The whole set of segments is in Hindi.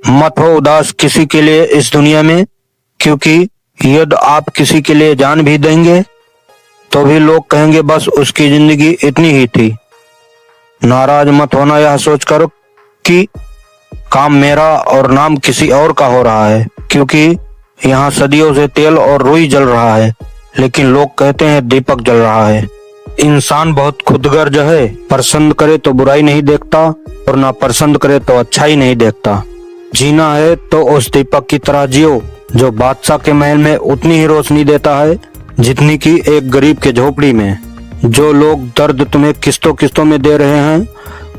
मत हो उदास किसी के लिए इस दुनिया में, क्योंकि यदि आप किसी के लिए जान भी देंगे तो भी लोग कहेंगे बस उसकी जिंदगी इतनी ही थी। नाराज मत होना यह सोचकर कि काम मेरा और नाम किसी और का हो रहा है, क्योंकि यहाँ सदियों से तेल और रुई जल रहा है, लेकिन लोग कहते हैं दीपक जल रहा है। इंसान बहुत खुदगर्ज है, पसंद करे तो बुराई नहीं देखता और ना पसंद करे तो अच्छाई नहीं देखता। जीना है तो उस दीपक की तरह जियो जो बादशाह के महल में उतनी ही रोशनी देता है जितनी की एक गरीब के झोपड़ी में। जो लोग दर्द तुम्हें किस्तों किस्तों में दे रहे हैं,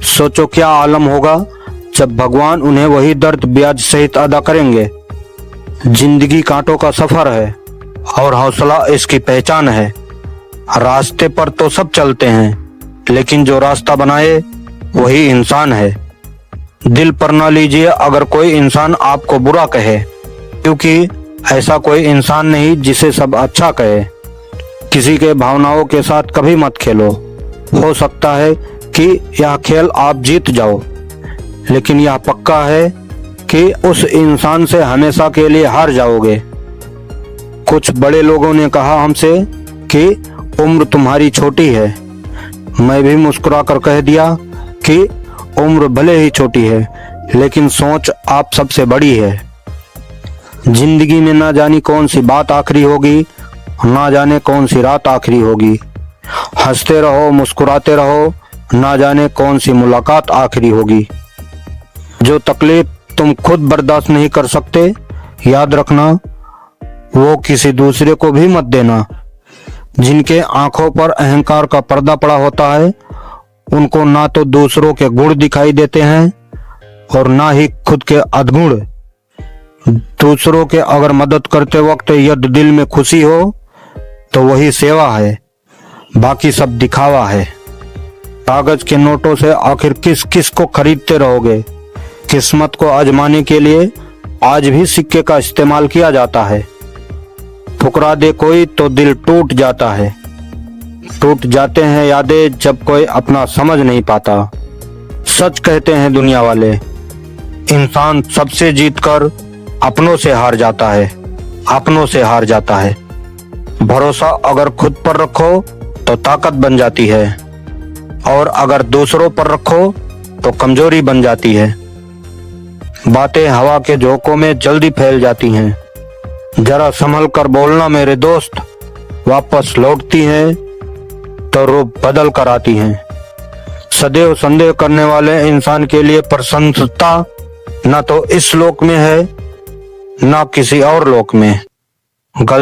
सोचो क्या आलम होगा जब भगवान उन्हें वही दर्द ब्याज सहित अदा करेंगे। जिंदगी कांटों का सफर है और हौसला इसकी पहचान है। रास्ते पर तो सब चलते हैं, लेकिन जो रास्ता बनाए वही इंसान है। दिल पर ना लीजिए अगर कोई इंसान आपको बुरा कहे, क्योंकि ऐसा कोई इंसान नहीं जिसे सब अच्छा कहे। किसी के भावनाओं के साथ कभी मत खेलो। हो सकता है कि यह खेल आप जीत जाओ, लेकिन यह पक्का है कि उस इंसान से हमेशा के लिए हार जाओगे। कुछ बड़े लोगों ने कहा हमसे कि उम्र तुम्हारी छोटी है। मैं भी मुस्कुराकर कह दिया कि उम्र भले ही छोटी है, लेकिन सोच आप सबसे बड़ी है। जिंदगी में ना जानी कौन सी बात आखिरी होगी, ना जाने कौन सी रात आखिरी होगी। हंसते रहो, मुस्कुराते रहो, ना जाने कौन सी मुलाकात आखिरी होगी। जो तकलीफ तुम खुद बर्दाश्त नहीं कर सकते, याद रखना वो किसी दूसरे को भी मत देना। जिनके आंखों पर अहंकार का पर्दा पड़ा होता है, उनको ना तो दूसरों के गुण दिखाई देते हैं और ना ही खुद के अधगुण। दूसरों के अगर मदद करते वक्त यदि दिल में खुशी हो तो वही सेवा है, बाकी सब दिखावा है। कागज के नोटों से आखिर किस किस को खरीदते रहोगे। किस्मत को आजमाने के लिए आज भी सिक्के का इस्तेमाल किया जाता है। ठुकरा दे कोई तो दिल टूट जाता है। टूट जाते हैं यादें जब कोई अपना समझ नहीं पाता। सच कहते हैं दुनिया वाले, इंसान सबसे जीतकर अपनों से हार जाता है, अपनों से हार जाता है। भरोसा अगर खुद पर रखो तो ताकत बन जाती है, और अगर दूसरों पर रखो तो कमजोरी बन जाती है। बातें हवा के झोंकों में जल्दी फैल जाती हैं। जरा संभल कर बोलना मेरे दोस्त, वापस लौटती हैं तो रूप बदल कर आती हैं। सदैव संदेह करने वाले इंसान के लिए प्रशंसता न तो इस लोक में है न किसी और लोक में। गलत